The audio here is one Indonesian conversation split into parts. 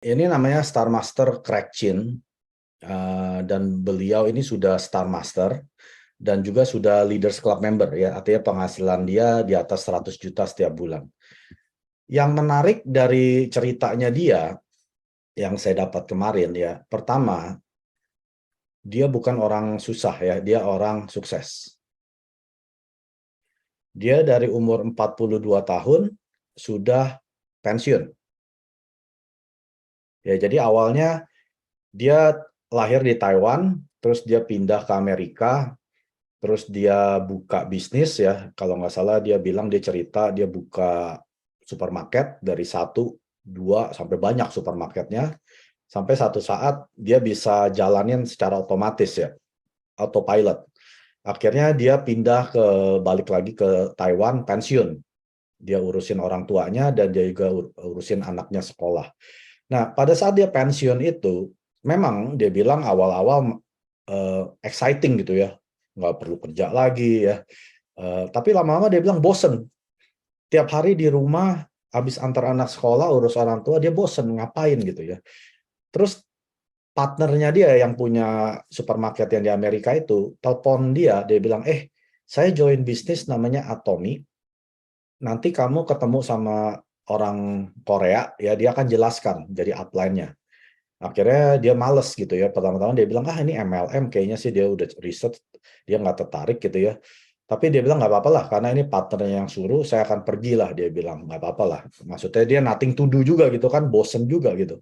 Ini namanya Star Master Craig Chin, dan beliau ini sudah Star Master dan juga sudah Leaders Club member ya, artinya penghasilan dia di atas 100 juta setiap bulan. Yang menarik dari ceritanya dia yang saya dapat kemarin ya, pertama dia bukan orang susah ya, dia orang sukses. Dia dari umur 42 tahun sudah pensiun. Ya, jadi awalnya dia lahir di Taiwan, terus dia pindah ke Amerika, terus dia buka bisnis ya. Kalau nggak salah dia bilang, dia cerita dia buka supermarket dari satu, dua, sampai banyak supermarketnya. Sampai satu saat dia bisa jalanin secara otomatis ya, autopilot. Akhirnya dia pindah balik lagi ke Taiwan, pensiun. Dia urusin orang tuanya dan dia juga urusin anaknya sekolah. Nah, pada saat dia pensiun itu, memang dia bilang awal-awal exciting gitu ya, nggak perlu kerja lagi ya. Tapi lama-lama dia bilang bosen. Tiap hari di rumah, habis antar anak sekolah, urus orang tua, dia bosen ngapain gitu ya. Terus partnernya dia yang punya supermarket yang di Amerika itu, telepon dia bilang, saya join bisnis namanya Atomy, nanti kamu ketemu sama orang Korea, ya dia akan jelaskan jadi upline-nya. Akhirnya dia males gitu ya, pertama-tama dia bilang, ini MLM, kayaknya sih dia udah riset, dia nggak tertarik gitu ya. Tapi dia bilang, nggak apa-apa lah, karena ini partnernya yang suruh, saya akan pergi lah, dia bilang, nggak apa-apa lah. Maksudnya dia nothing to do juga gitu kan, bosen juga gitu.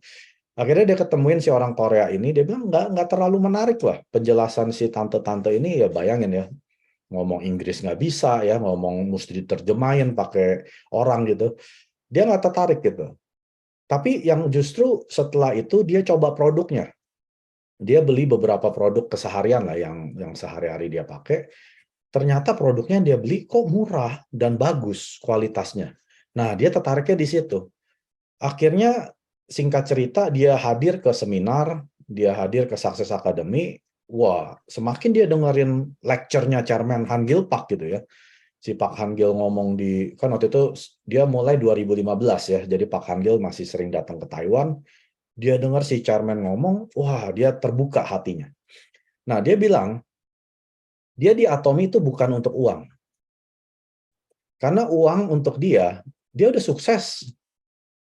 Akhirnya dia ketemuin si orang Korea ini, dia bilang, nggak terlalu menarik lah. Penjelasan si tante-tante ini, ya bayangin ya, ngomong Inggris nggak bisa ya, ngomong mesti diterjemahin pakai orang gitu. Dia nggak tertarik gitu. Tapi yang justru setelah itu dia coba produknya. Dia beli beberapa produk keseharian lah yang sehari-hari dia pakai. Ternyata produknya yang dia beli kok murah dan bagus kualitasnya. Nah, dia tertariknya di situ. Akhirnya singkat cerita dia hadir ke seminar, dia hadir ke Success Academy. Wah, semakin dia dengerin lecture-nya Chairman Han Gil Pak gitu ya. Si Pak Han Gil ngomong kan waktu itu dia mulai 2015 ya. Jadi Pak Han Gil masih sering datang ke Taiwan. Dia dengar si Chairman ngomong, wah dia terbuka hatinya. Nah, dia bilang, dia di Atomy itu bukan untuk uang. Karena uang untuk dia udah sukses.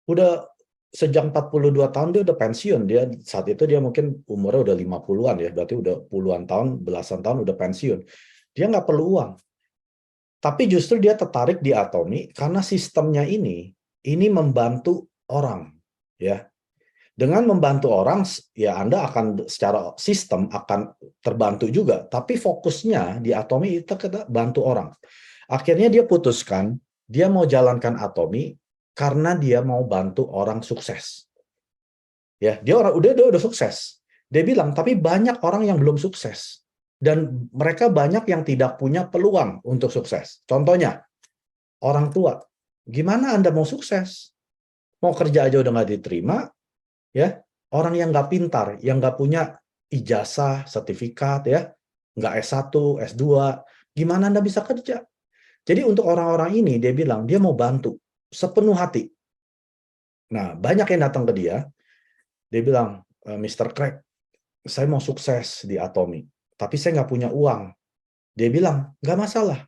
Udah sejak 42 tahun dia udah pensiun. Dia saat itu dia mungkin umurnya udah 50-an ya, berarti udah puluhan tahun, belasan tahun udah pensiun. Dia nggak perlu uang. Tapi justru dia tertarik di Atomy karena sistemnya ini membantu orang, ya. Dengan membantu orang, ya Anda akan secara sistem akan terbantu juga. Tapi fokusnya di Atomy itu kita bantu orang. Akhirnya dia putuskan, dia mau jalankan Atomy karena dia mau bantu orang sukses. Ya, dia udah sukses. Dia bilang, tapi banyak orang yang belum sukses. Dan mereka banyak yang tidak punya peluang untuk sukses. Contohnya, orang tua. Gimana Anda mau sukses? Mau kerja aja udah nggak diterima, ya, orang yang nggak pintar, yang nggak punya ijazah, sertifikat, ya, nggak S1, S2, gimana Anda bisa kerja? Jadi untuk orang-orang ini, dia bilang, dia mau bantu sepenuh hati. Nah, banyak yang datang ke dia bilang, Mr. Craig, saya mau sukses di Atomy, tapi saya nggak punya uang. Dia bilang, nggak masalah.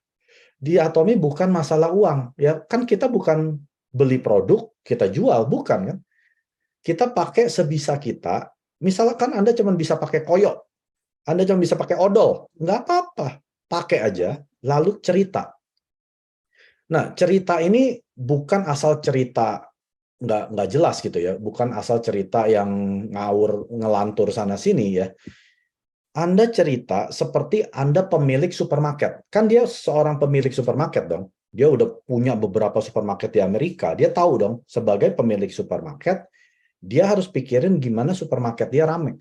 Di Atomy bukan masalah uang. Ya kan kita bukan beli produk, kita jual, bukan kan? Kita pakai sebisa kita. Misalkan Anda cuma bisa pakai koyok, Anda cuma bisa pakai odol, nggak apa-apa, pakai aja, lalu cerita. Nah, cerita ini bukan asal cerita nggak jelas gitu ya, bukan asal cerita yang ngawur ngelantur sana sini ya. Anda cerita seperti Anda pemilik supermarket, kan dia seorang pemilik supermarket dong. Dia udah punya beberapa supermarket di Amerika, dia tahu dong sebagai pemilik supermarket dia harus pikirin gimana supermarket dia rame.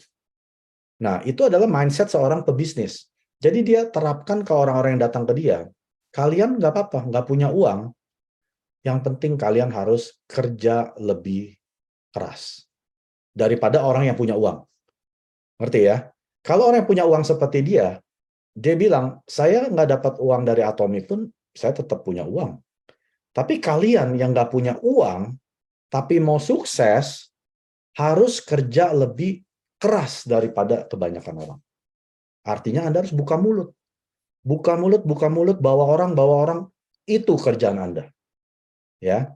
Nah, itu adalah mindset seorang pebisnis. Jadi dia terapkan ke orang-orang yang datang ke dia. Kalian nggak apa-apa, nggak punya uang. Yang penting kalian harus kerja lebih keras daripada orang yang punya uang. Ngerti ya? Kalau orang yang punya uang seperti dia bilang, saya nggak dapat uang dari Atomy pun, saya tetap punya uang. Tapi kalian yang nggak punya uang, tapi mau sukses, harus kerja lebih keras daripada kebanyakan orang. Artinya Anda harus buka mulut. Buka mulut, bawa orang, itu kerjaan Anda. Ya.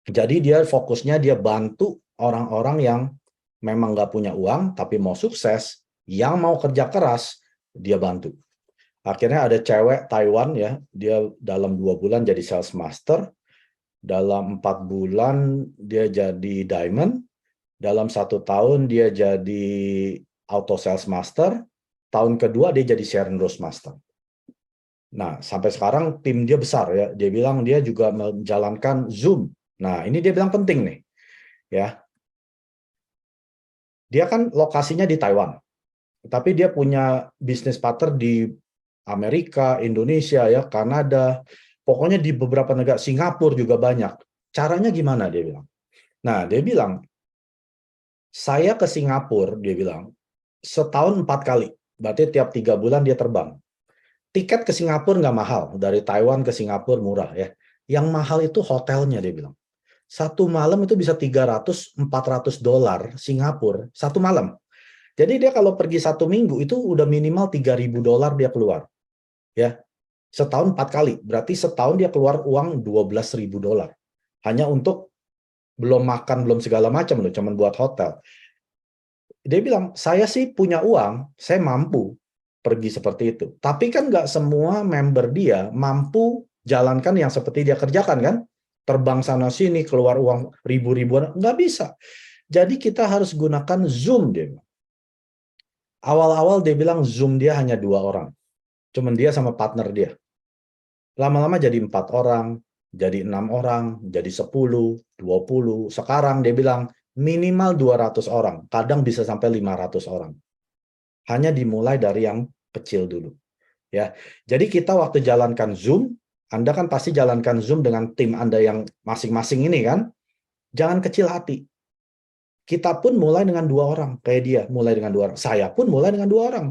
Jadi dia fokusnya dia bantu orang-orang yang memang nggak punya uang, tapi mau sukses, yang mau kerja keras, dia bantu. Akhirnya ada cewek Taiwan ya, dia dalam 2 bulan jadi sales master, dalam 4 bulan dia jadi diamond, dalam 1 tahun dia jadi auto sales master, tahun kedua dia jadi Sharon Rose master. Nah, sampai sekarang tim dia besar ya. Dia bilang dia juga menjalankan Zoom. Nah, ini dia bilang penting nih. Ya. Dia kan lokasinya di Taiwan. Tapi dia punya bisnis partner di Amerika, Indonesia ya, Kanada. Pokoknya di beberapa negara, Singapura juga banyak. Caranya gimana dia bilang? Nah, dia bilang, saya ke Singapura, dia bilang, setahun 4 kali. Berarti tiap 3 bulan dia terbang. Tiket ke Singapura nggak mahal, dari Taiwan ke Singapura murah ya. Yang mahal itu hotelnya dia bilang. 1 malam itu bisa 300-400 dolar Singapura, 1 malam. Jadi dia kalau pergi 1 minggu itu udah minimal 3.000 dolar dia keluar. Ya, setahun 4 kali, berarti setahun dia keluar uang 12.000 dolar. Hanya untuk belum makan, belum segala macam loh, cuman buat hotel. Dia bilang, saya sih punya uang, saya mampu pergi seperti itu. Tapi kan nggak semua member dia mampu jalankan yang seperti dia kerjakan kan? Terbang sana-sini, keluar uang ribu-ribuan, nggak bisa. Jadi kita harus gunakan Zoom, dia bilang. Awal-awal dia bilang Zoom dia hanya 2 orang. Cuman dia sama partner dia. Lama-lama jadi 4 orang, jadi 6 orang, jadi 10, 20. Sekarang dia bilang minimal 200 orang, kadang bisa sampai 500 orang. Hanya dimulai dari yang kecil dulu. Ya. Jadi kita waktu jalankan Zoom, Anda kan pasti jalankan Zoom dengan tim Anda yang masing-masing ini kan. Jangan kecil hati. Kita pun mulai dengan 2 orang, kayak dia mulai dengan 2 orang. Saya pun mulai dengan 2 orang.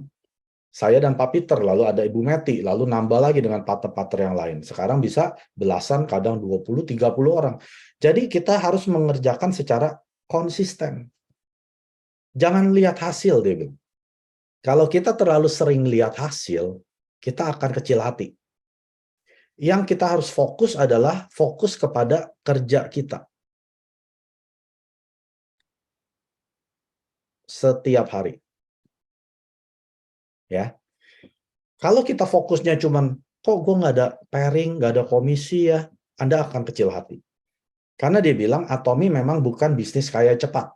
Saya dan Pak Peter, lalu ada Ibu Meti, lalu nambah lagi dengan partner-partner yang lain. Sekarang bisa belasan, kadang 20, 30 orang. Jadi kita harus mengerjakan secara konsisten. Jangan lihat hasil, dia bilang. Kalau kita terlalu sering lihat hasil, kita akan kecil hati. Yang kita harus fokus adalah fokus kepada kerja kita. Setiap hari. Ya. Kalau kita fokusnya cuman, kok gue nggak ada pairing, nggak ada komisi ya, Anda akan kecil hati. Karena dia bilang Atomi memang bukan bisnis kaya cepat.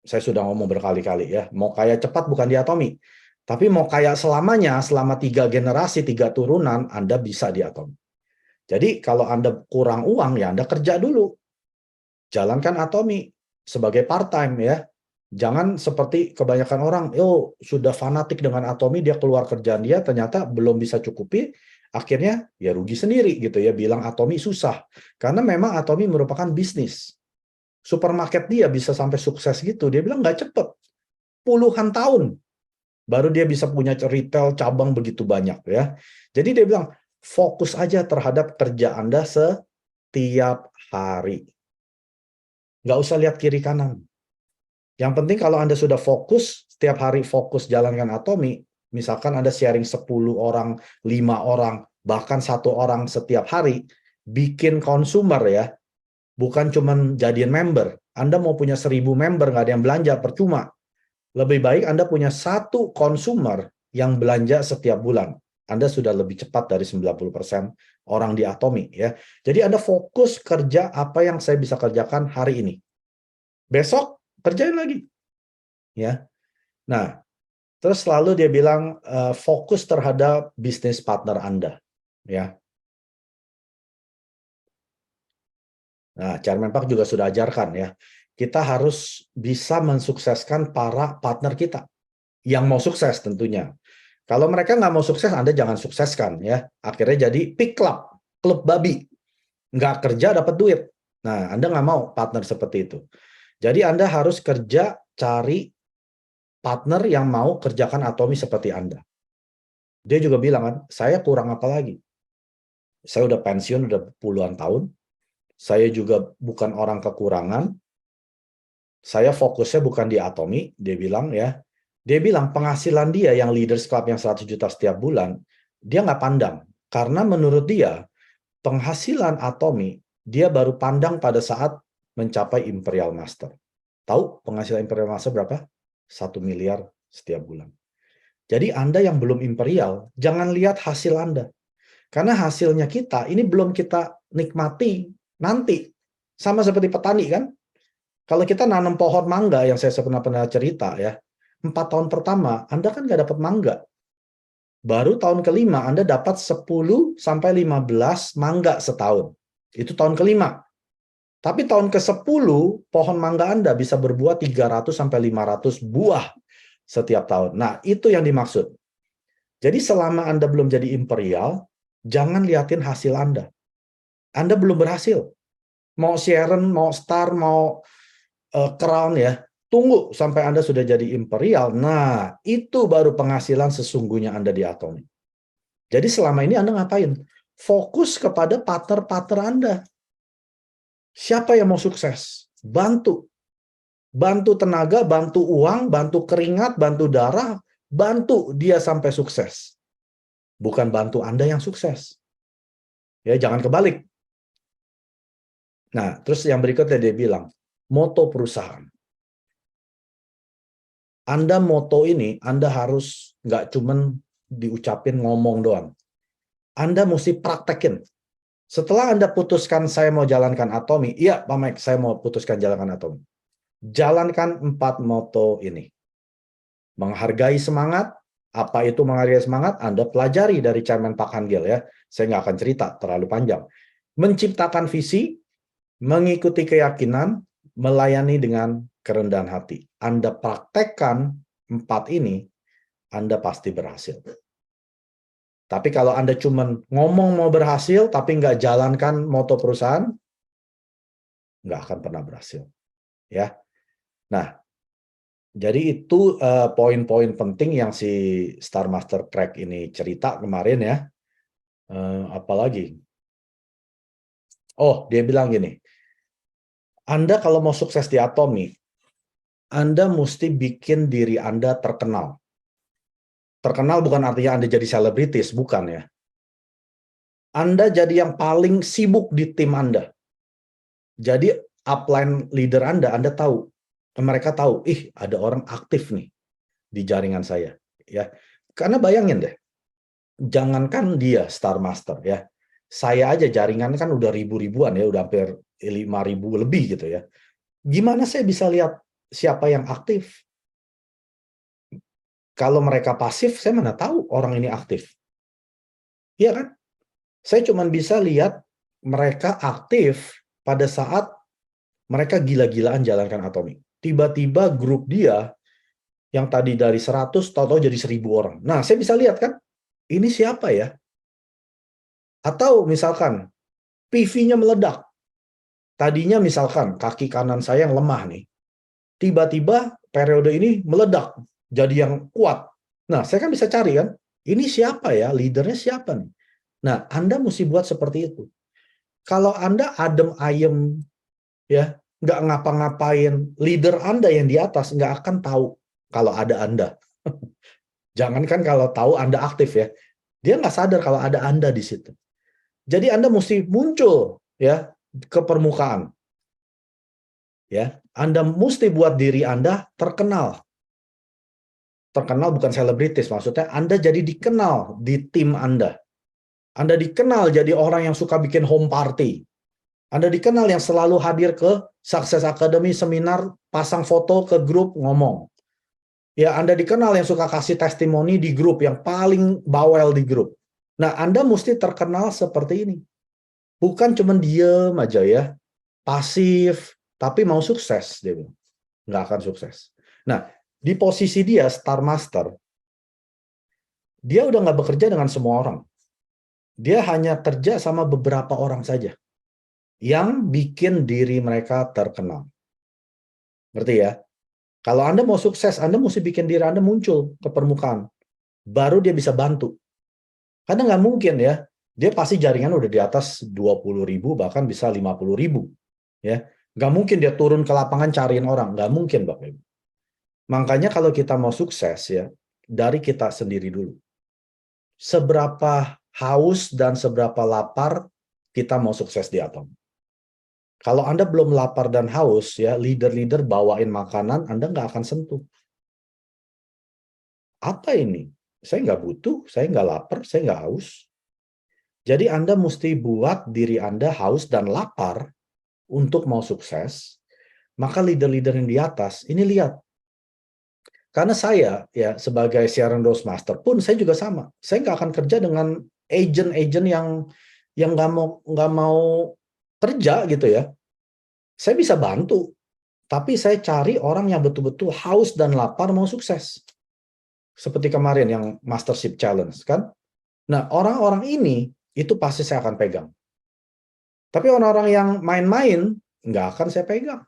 Saya sudah ngomong berkali-kali ya, mau kaya cepat bukan di Atomi. Tapi mau kaya selamanya, selama 3 generasi, 3 turunan, Anda bisa di Atomi. Jadi kalau Anda kurang uang, ya Anda kerja dulu. Jalankan Atomi sebagai part-time ya. Jangan seperti kebanyakan orang, sudah fanatik dengan Atomi, dia keluar kerjaan dia, ternyata belum bisa cukupi, akhirnya ya rugi sendiri gitu ya, bilang Atomi susah. Karena memang Atomi merupakan bisnis. Supermarket dia bisa sampai sukses gitu, dia bilang nggak cepet. Puluhan tahun baru dia bisa punya retail cabang begitu banyak ya. Jadi dia bilang, fokus aja terhadap kerja Anda setiap hari. Nggak usah lihat kiri kanan. Yang penting kalau Anda sudah fokus, setiap hari fokus jalankan Atomi, misalkan Anda sharing 10 orang, 5 orang, bahkan 1 orang setiap hari, bikin konsumer ya, bukan cuma jadiin member. Anda mau punya 1.000 member, nggak ada yang belanja, percuma. Lebih baik Anda punya 1 konsumer yang belanja setiap bulan. Anda sudah lebih cepat dari 90% orang di Atomi ya. Jadi Anda fokus kerja apa yang saya bisa kerjakan hari ini. Besok kerjain lagi. Ya. Nah, terus selalu dia bilang fokus terhadap bisnis partner Anda. Ya. Nah, Chairman Park juga sudah ajarkan ya. Kita harus bisa mensukseskan para partner kita yang mau sukses tentunya. Kalau mereka nggak mau sukses, Anda jangan sukseskan ya. Akhirnya jadi pig club, klub babi. Nggak kerja dapat duit. Nah, Anda nggak mau partner seperti itu. Jadi Anda harus kerja cari partner yang mau kerjakan Atomi seperti Anda. Dia juga bilang kan, saya kurang apa lagi? Saya udah pensiun udah puluhan tahun. Saya juga bukan orang kekurangan. Saya fokusnya bukan di Atomy, dia bilang ya. Dia bilang penghasilan dia yang Leaders Club yang 100 juta setiap bulan, dia nggak pandang. Karena menurut dia, penghasilan Atomy, dia baru pandang pada saat mencapai Imperial Master. Tahu penghasilan Imperial Master berapa? 1 miliar setiap bulan. Jadi Anda yang belum Imperial, jangan lihat hasil Anda. Karena hasilnya kita, ini belum kita nikmati nanti. Sama seperti petani kan? Kalau kita nanam pohon mangga, yang saya pernah cerita ya, 4 tahun pertama, Anda kan nggak dapat mangga. Baru tahun kelima, Anda dapat 10-15 mangga setahun. Itu tahun kelima. Tapi tahun ke-10, pohon mangga Anda bisa berbuah 300-500 buah setiap tahun. Nah, itu yang dimaksud. Jadi selama Anda belum jadi Imperial, jangan liatin hasil Anda. Anda belum berhasil. Mau Sharon, mau Star, mau Crown ya, tunggu sampai Anda sudah jadi Imperial. Nah, itu baru penghasilan sesungguhnya Anda di Atomy. Jadi selama ini Anda ngapain? Fokus kepada partner-partner Anda. Siapa yang mau sukses? Bantu. Bantu tenaga, bantu uang, bantu keringat, bantu darah, bantu dia sampai sukses. Bukan bantu Anda yang sukses. Ya, jangan kebalik. Nah, terus yang berikutnya dia bilang, moto perusahaan. Anda moto ini, Anda harus nggak cuman diucapin ngomong doang. Anda mesti praktekin. Setelah Anda putuskan saya mau jalankan Atomy, iya Pak Mike, saya mau putuskan jalankan Atomy. Jalankan 4 moto ini. Menghargai semangat, apa itu menghargai semangat? Anda pelajari dari Chairman Pak Hangil ya. Saya nggak akan cerita, terlalu panjang. Menciptakan visi, mengikuti keyakinan, melayani dengan kerendahan hati. Anda praktekkan 4 ini, Anda pasti berhasil. Tapi kalau Anda cuma ngomong mau berhasil, tapi nggak jalankan moto perusahaan, nggak akan pernah berhasil. Ya. Nah, jadi itu poin-poin penting yang si Star Master Craig ini cerita kemarin ya. Apalagi? Oh, dia bilang gini, Anda kalau mau sukses di Atomy, Anda mesti bikin diri Anda terkenal. Terkenal bukan artinya Anda jadi selebritis, bukan ya. Anda jadi yang paling sibuk di tim Anda. Jadi upline leader Anda tahu. Mereka tahu, ada orang aktif nih di jaringan saya. Ya, karena bayangin deh, jangankan dia Star Master ya. Saya aja jaringan kan udah ribu-ribuan ya, udah hampir 5.000 lebih gitu ya. Gimana saya bisa lihat siapa yang aktif? Kalau mereka pasif, saya mana tahu orang ini aktif. Iya kan? Saya cuma bisa lihat mereka aktif pada saat mereka gila-gilaan jalankan Atomy. Tiba-tiba grup dia yang tadi dari 100, tahu-tahu jadi 1.000 orang. Nah, saya bisa lihat kan, ini siapa ya? Atau misalkan, PV-nya meledak. Tadinya misalkan, kaki kanan saya yang lemah nih. Tiba-tiba periode ini meledak, jadi yang kuat. Nah, saya kan bisa cari kan, ini siapa ya, leadernya siapa nih? Nah, Anda mesti buat seperti itu. Kalau Anda adem ayem, ya, nggak ngapa-ngapain, leader Anda yang di atas nggak akan tahu kalau ada Anda. Jangankan kalau tahu Anda aktif ya, dia nggak sadar kalau ada Anda di situ. Jadi Anda mesti muncul ya ke permukaan. Ya, Anda mesti buat diri Anda terkenal. Terkenal bukan selebritis, maksudnya Anda jadi dikenal di tim Anda. Anda dikenal jadi orang yang suka bikin home party. Anda dikenal yang selalu hadir ke Success Academy seminar, pasang foto ke grup ngomong. Ya, Anda dikenal yang suka kasih testimoni di grup, yang paling bawel di grup. Nah, Anda mesti terkenal seperti ini. Bukan cuma diem aja ya, pasif, tapi mau sukses, dia bilang. Nggak akan sukses. Nah, di posisi dia, Star Master, dia udah nggak bekerja dengan semua orang. Dia hanya kerja sama beberapa orang saja yang bikin diri mereka terkenal. Ngerti ya? Kalau Anda mau sukses, Anda mesti bikin diri Anda muncul ke permukaan. Baru dia bisa bantu. Karena nggak mungkin ya, dia pasti jaringan udah di atas 20.000, bahkan bisa 50.000. Ya, Nggak mungkin dia turun ke lapangan cariin orang. Nggak mungkin, Bapak Ibu. Makanya kalau kita mau sukses ya, dari kita sendiri dulu. Seberapa haus dan seberapa lapar kita mau sukses di Atom. Kalau Anda belum lapar dan haus, ya leader-leader bawain makanan, Anda nggak akan sentuh. Apa ini? Saya nggak butuh, saya nggak lapar, saya nggak haus. Jadi Anda mesti buat diri Anda haus dan lapar untuk mau sukses. Maka leader-leader yang di atas, ini lihat. Karena saya ya sebagai siaran Roastmaster pun saya juga sama. Saya nggak akan kerja dengan agent-agent yang nggak mau kerja gitu ya. Saya bisa bantu, tapi saya cari orang yang betul-betul haus dan lapar mau sukses. Seperti kemarin yang Mastership Challenge kan. Nah, orang-orang ini itu pasti saya akan pegang. Tapi orang-orang yang main-main nggak akan saya pegang.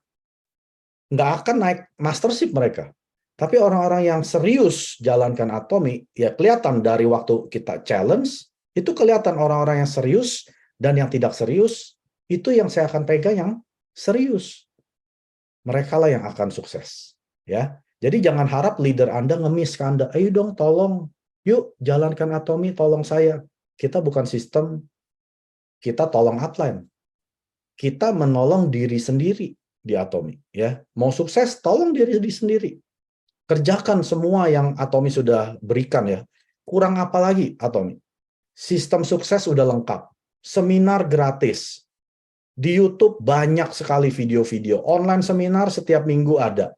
Nggak akan naik Mastership mereka. Tapi orang-orang yang serius jalankan Atomy, ya kelihatan dari waktu kita challenge, itu kelihatan orang-orang yang serius dan yang tidak serius, itu yang saya akan pegang yang serius. Mereka lah yang akan sukses. Ya, jadi jangan harap leader Anda ngemis ke Anda, ayo dong tolong, yuk jalankan Atomy, tolong saya. Kita bukan sistem, kita tolong upline. Kita menolong diri sendiri di Atomy. Ya, mau sukses, tolong diri sendiri. Kerjakan semua yang Atomy sudah berikan ya. Kurang apa lagi Atomy? Sistem sukses sudah lengkap. Seminar gratis. Di YouTube banyak sekali video-video. Online seminar setiap minggu ada.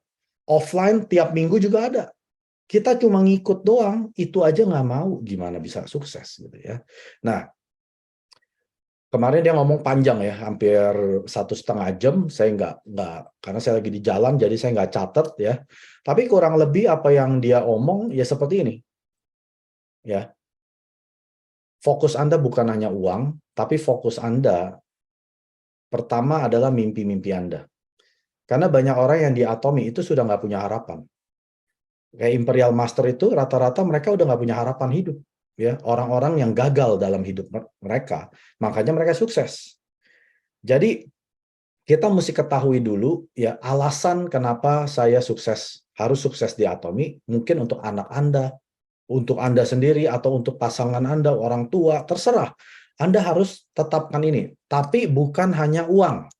Offline tiap minggu juga ada. Kita cuma ngikut doang, itu aja nggak mau. Gimana bisa sukses gitu ya. Nah, kemarin dia ngomong panjang ya, hampir 1,5 jam. Saya nggak karena saya lagi di jalan, jadi saya nggak catat ya. Tapi kurang lebih apa yang dia omong ya seperti ini. Ya, fokus Anda bukan hanya uang, tapi fokus Anda pertama adalah mimpi-mimpi Anda. Karena banyak orang yang di Atomy itu sudah nggak punya harapan. Kayak Imperial Master itu rata-rata mereka udah nggak punya harapan hidup. Ya, orang-orang yang gagal dalam hidup mereka, makanya mereka sukses. Jadi kita mesti ketahui dulu ya alasan kenapa saya harus sukses di Atomy, mungkin untuk anak Anda, untuk Anda sendiri atau untuk pasangan Anda, orang tua, terserah. Anda harus tetapkan ini, tapi bukan hanya uang.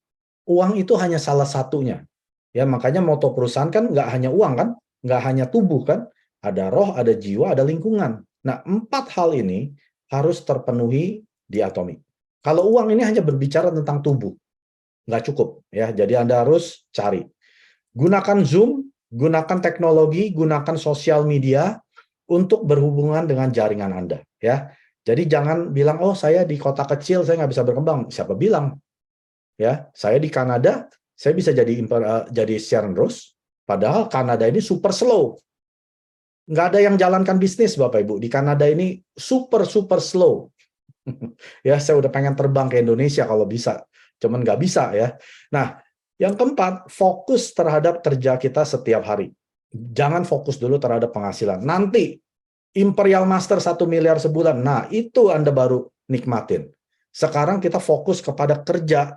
Uang itu hanya salah satunya. Ya, makanya moto perusahaan kan nggak hanya uang kan, nggak hanya tubuh kan, ada roh, ada jiwa, ada lingkungan. Nah, 4 hal ini harus terpenuhi di Atomy. Kalau uang ini hanya berbicara tentang tubuh, nggak cukup ya. Jadi Anda harus cari. Gunakan Zoom, gunakan teknologi, gunakan sosial media untuk berhubungan dengan jaringan Anda ya. Jadi jangan bilang, oh saya di kota kecil saya nggak bisa berkembang. Siapa bilang? Ya, saya di Kanada, saya bisa jadi siaran Roast. Padahal Kanada ini super slow. Nggak ada yang jalankan bisnis, Bapak Ibu. Di Kanada ini super slow. Ya, saya udah pengen terbang ke Indonesia kalau bisa. Cuman nggak bisa ya. Nah, yang keempat, fokus terhadap kerja kita setiap hari. Jangan fokus dulu terhadap penghasilan. Nanti, Imperial Master 1 miliar sebulan. Nah, itu Anda baru nikmatin. Sekarang kita fokus kepada kerja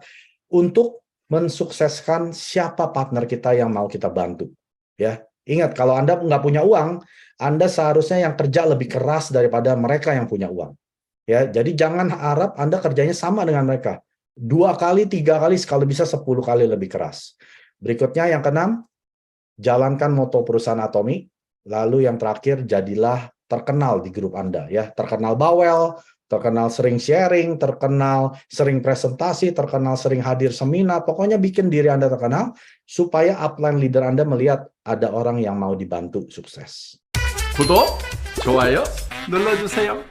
untuk mensukseskan siapa partner kita yang mau kita bantu. Ya, ingat kalau Anda nggak punya uang, Anda seharusnya yang kerja lebih keras daripada mereka yang punya uang. Ya, jadi jangan harap Anda kerjanya sama dengan mereka. 2 kali, 3 kali, sekali bisa 10 kali lebih keras. Berikutnya yang keenam, jalankan moto perusahaan Atomy. Lalu yang terakhir, jadilah terkenal di grup Anda. Ya, terkenal bawel, terkenal sering sharing, terkenal sering presentasi, terkenal sering hadir seminar, pokoknya bikin diri Anda terkenal, supaya upline leader Anda melihat ada orang yang mau dibantu sukses. 구독, 좋아요 눌러주세요.